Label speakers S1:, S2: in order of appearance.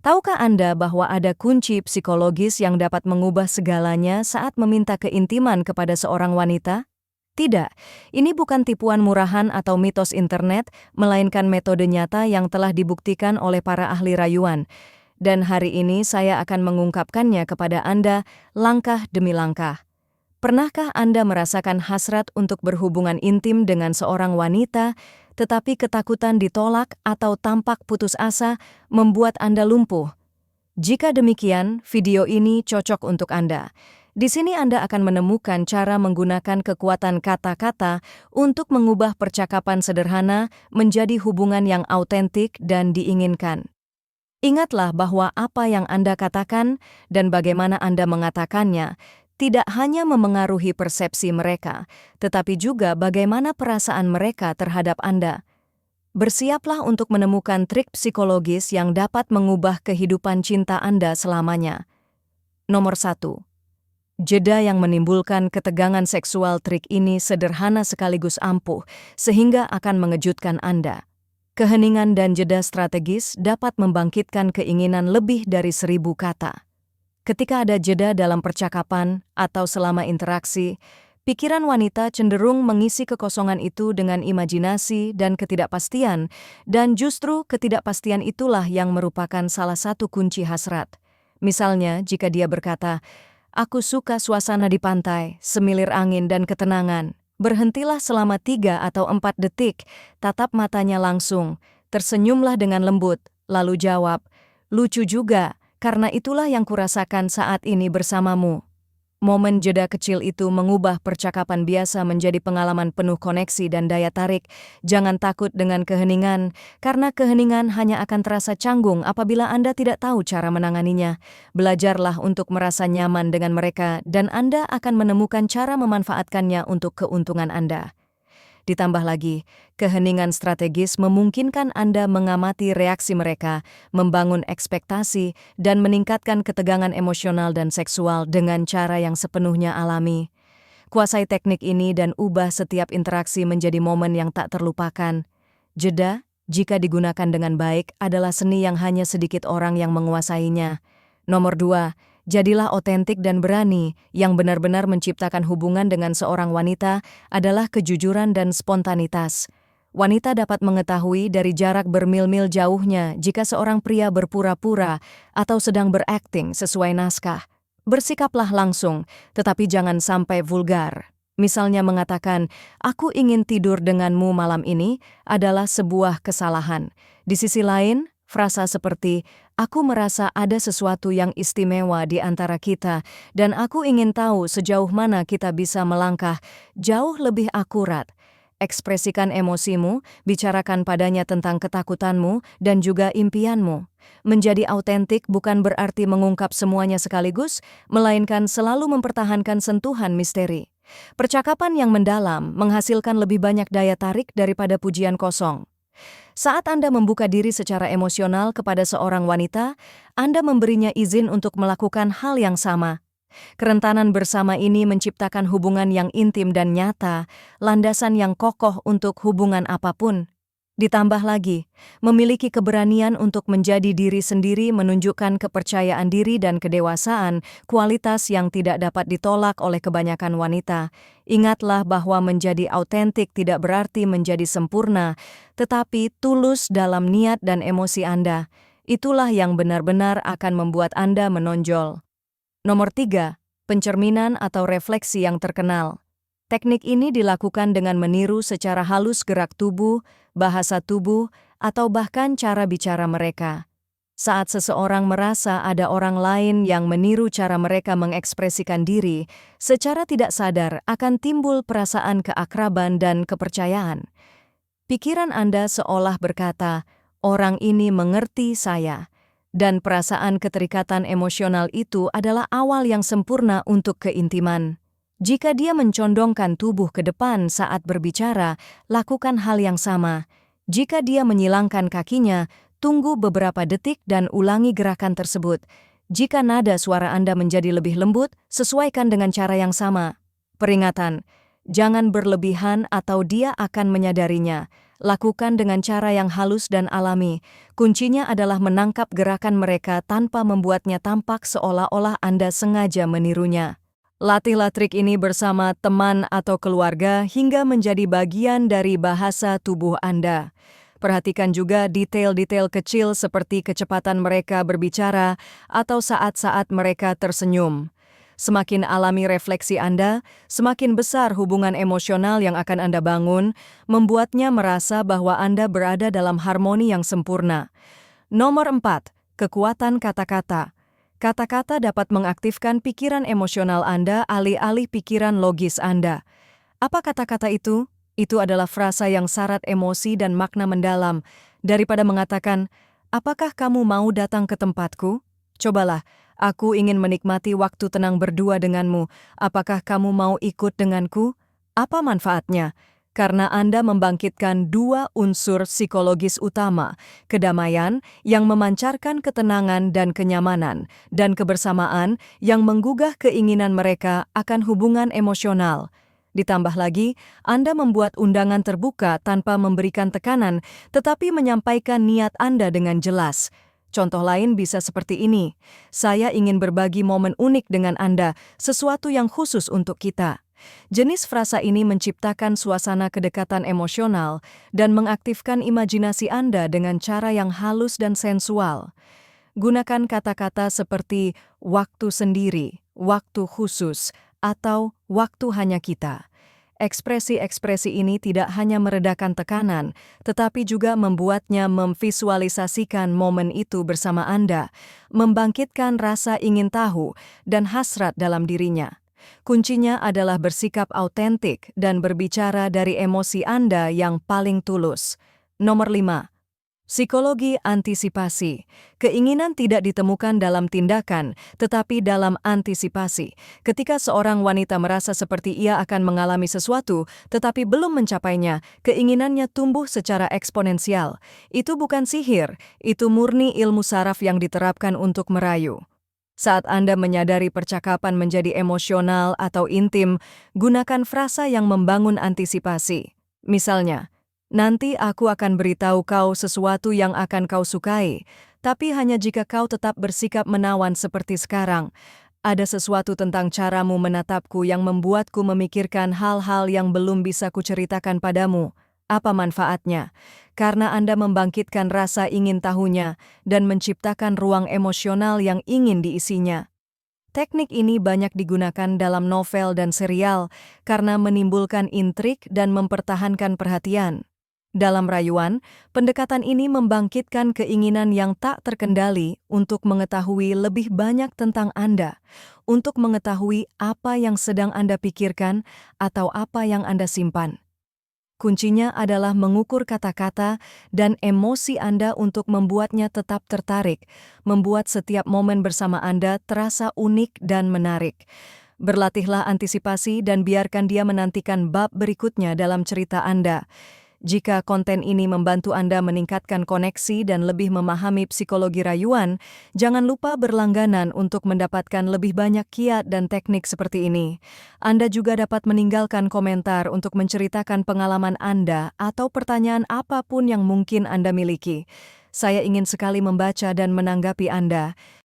S1: Tahukah Anda bahwa ada kunci psikologis yang dapat mengubah segalanya saat meminta keintiman kepada seorang wanita? Tidak, ini bukan tipuan murahan atau mitos internet, melainkan metode nyata yang telah dibuktikan oleh para ahli rayuan. Dan hari ini saya akan mengungkapkannya kepada Anda langkah demi langkah. Pernahkah Anda merasakan hasrat untuk berhubungan intim dengan seorang wanita, tetapi ketakutan ditolak atau tampak putus asa membuat Anda lumpuh? Jika demikian, video ini cocok untuk Anda. Di sini Anda akan menemukan cara menggunakan kekuatan kata-kata untuk mengubah percakapan sederhana menjadi hubungan yang autentik dan diinginkan. Ingatlah bahwa apa yang Anda katakan dan bagaimana Anda mengatakannya tidak hanya memengaruhi persepsi mereka, tetapi juga bagaimana perasaan mereka terhadap Anda. Bersiaplah untuk menemukan trik psikologis yang dapat mengubah kehidupan cinta Anda selamanya. Nomor 1. Jeda yang menimbulkan ketegangan seksual. Trik ini sederhana sekaligus ampuh, sehingga akan mengejutkan Anda. Keheningan dan jeda strategis dapat membangkitkan keinginan lebih dari 1000 kata. Ketika ada jeda dalam percakapan atau selama interaksi, pikiran wanita cenderung mengisi kekosongan itu dengan imajinasi dan ketidakpastian, dan justru ketidakpastian itulah yang merupakan salah satu kunci hasrat. Misalnya, jika dia berkata, "Aku suka suasana di pantai, semilir angin dan ketenangan." Berhentilah selama 3 atau 4 detik, tatap matanya langsung, tersenyumlah dengan lembut, lalu jawab, "Lucu juga, karena itulah yang kurasakan saat ini bersamamu." Momen jeda kecil itu mengubah percakapan biasa menjadi pengalaman penuh koneksi dan daya tarik. Jangan takut dengan keheningan, karena keheningan hanya akan terasa canggung apabila Anda tidak tahu cara menanganinya. Belajarlah untuk merasa nyaman dengan mereka, dan Anda akan menemukan cara memanfaatkannya untuk keuntungan Anda. Ditambah lagi, keheningan strategis memungkinkan Anda mengamati reaksi mereka, membangun ekspektasi, dan meningkatkan ketegangan emosional dan seksual dengan cara yang sepenuhnya alami. Kuasai teknik ini dan ubah setiap interaksi menjadi momen yang tak terlupakan. Jeda, jika digunakan dengan baik, adalah seni yang hanya sedikit orang yang menguasainya. Nomor 2. Jadilah otentik dan berani. Yang benar-benar menciptakan hubungan dengan seorang wanita adalah kejujuran dan spontanitas. Wanita dapat mengetahui dari jarak bermil-mil jauhnya jika seorang pria berpura-pura atau sedang berakting sesuai naskah. Bersikaplah langsung, tetapi jangan sampai vulgar. Misalnya mengatakan, "Aku ingin tidur denganmu malam ini," adalah sebuah kesalahan. Di sisi lain, frasa seperti, "Aku merasa ada sesuatu yang istimewa di antara kita, dan aku ingin tahu sejauh mana kita bisa melangkah," jauh lebih akurat. Ekspresikan emosimu, bicarakan padanya tentang ketakutanmu dan juga impianmu. Menjadi autentik bukan berarti mengungkap semuanya sekaligus, melainkan selalu mempertahankan sentuhan misteri. Percakapan yang mendalam menghasilkan lebih banyak daya tarik daripada pujian kosong. Saat Anda membuka diri secara emosional kepada seorang wanita, Anda memberinya izin untuk melakukan hal yang sama. Kerentanan bersama ini menciptakan hubungan yang intim dan nyata, landasan yang kokoh untuk hubungan apapun. Ditambah lagi, memiliki keberanian untuk menjadi diri sendiri menunjukkan kepercayaan diri dan kedewasaan, kualitas yang tidak dapat ditolak oleh kebanyakan wanita. Ingatlah bahwa menjadi autentik tidak berarti menjadi sempurna, tetapi tulus dalam niat dan emosi Anda. Itulah yang benar-benar akan membuat Anda menonjol. Nomor 3. Pencerminan atau refleksi yang terkenal. Teknik ini dilakukan dengan meniru secara halus gerak tubuh, bahasa tubuh, atau bahkan cara bicara mereka. Saat seseorang merasa ada orang lain yang meniru cara mereka mengekspresikan diri, secara tidak sadar akan timbul perasaan keakraban dan kepercayaan. Pikiran Anda seolah berkata, "Orang ini mengerti saya." Dan perasaan keterikatan emosional itu adalah awal yang sempurna untuk keintiman. Jika dia mencondongkan tubuh ke depan saat berbicara, lakukan hal yang sama. Jika dia menyilangkan kakinya, tunggu beberapa detik dan ulangi gerakan tersebut. Jika nada suara Anda menjadi lebih lembut, sesuaikan dengan cara yang sama. Peringatan, jangan berlebihan atau dia akan menyadarinya. Lakukan dengan cara yang halus dan alami. Kuncinya adalah menangkap gerakan mereka tanpa membuatnya tampak seolah-olah Anda sengaja menirunya. Latihlah trik ini bersama teman atau keluarga hingga menjadi bagian dari bahasa tubuh Anda. Perhatikan juga detail-detail kecil seperti kecepatan mereka berbicara atau saat-saat mereka tersenyum. Semakin alami refleksi Anda, semakin besar hubungan emosional yang akan Anda bangun, membuatnya merasa bahwa Anda berada dalam harmoni yang sempurna. Nomor 4, kekuatan kata-kata. Kata-kata dapat mengaktifkan pikiran emosional Anda alih-alih pikiran logis Anda. Apa kata-kata itu? Itu adalah frasa yang syarat emosi dan makna mendalam. Daripada mengatakan, "Apakah kamu mau datang ke tempatku?" Cobalah, "Aku ingin menikmati waktu tenang berdua denganmu. Apakah kamu mau ikut denganku?" Apa manfaatnya? Karena Anda membangkitkan dua unsur psikologis utama, kedamaian yang memancarkan ketenangan dan kenyamanan, dan kebersamaan yang menggugah keinginan mereka akan hubungan emosional. Ditambah lagi, Anda membuat undangan terbuka tanpa memberikan tekanan, tetapi menyampaikan niat Anda dengan jelas. Contoh lain bisa seperti ini, "Saya ingin berbagi momen unik dengan Anda, sesuatu yang khusus untuk kita." Jenis frasa ini menciptakan suasana kedekatan emosional dan mengaktifkan imajinasi Anda dengan cara yang halus dan sensual. Gunakan kata-kata seperti waktu sendiri, waktu khusus, atau waktu hanya kita. Ekspresi-ekspresi ini tidak hanya meredakan tekanan, tetapi juga membuatnya memvisualisasikan momen itu bersama Anda, membangkitkan rasa ingin tahu dan hasrat dalam dirinya. Kuncinya adalah bersikap autentik dan berbicara dari emosi Anda yang paling tulus. Nomor 5. Psikologi antisipasi. Keinginan tidak ditemukan dalam tindakan, tetapi dalam antisipasi. Ketika seorang wanita merasa seperti ia akan mengalami sesuatu, tetapi belum mencapainya, keinginannya tumbuh secara eksponensial. Itu bukan sihir, itu murni ilmu saraf yang diterapkan untuk merayu. Saat Anda menyadari percakapan menjadi emosional atau intim, gunakan frasa yang membangun antisipasi. Misalnya, "Nanti aku akan beritahu kau sesuatu yang akan kau sukai, tapi hanya jika kau tetap bersikap menawan seperti sekarang. Ada sesuatu tentang caramu menatapku yang membuatku memikirkan hal-hal yang belum bisa kuceritakan padamu. Apa manfaatnya?" Karena Anda membangkitkan rasa ingin tahunya dan menciptakan ruang emosional yang ingin diisinya. Teknik ini banyak digunakan dalam novel dan serial karena menimbulkan intrik dan mempertahankan perhatian. Dalam rayuan, pendekatan ini membangkitkan keinginan yang tak terkendali untuk mengetahui lebih banyak tentang Anda, untuk mengetahui apa yang sedang Anda pikirkan atau apa yang Anda simpan. Kuncinya adalah mengukur kata-kata dan emosi Anda untuk membuatnya tetap tertarik, membuat setiap momen bersama Anda terasa unik dan menarik. Berlatihlah antisipasi dan biarkan dia menantikan bab berikutnya dalam cerita Anda. Jika konten ini membantu Anda meningkatkan koneksi dan lebih memahami psikologi rayuan, jangan lupa berlangganan untuk mendapatkan lebih banyak kiat dan teknik seperti ini. Anda juga dapat meninggalkan komentar untuk menceritakan pengalaman Anda atau pertanyaan apapun yang mungkin Anda miliki. Saya ingin sekali membaca dan menanggapi Anda.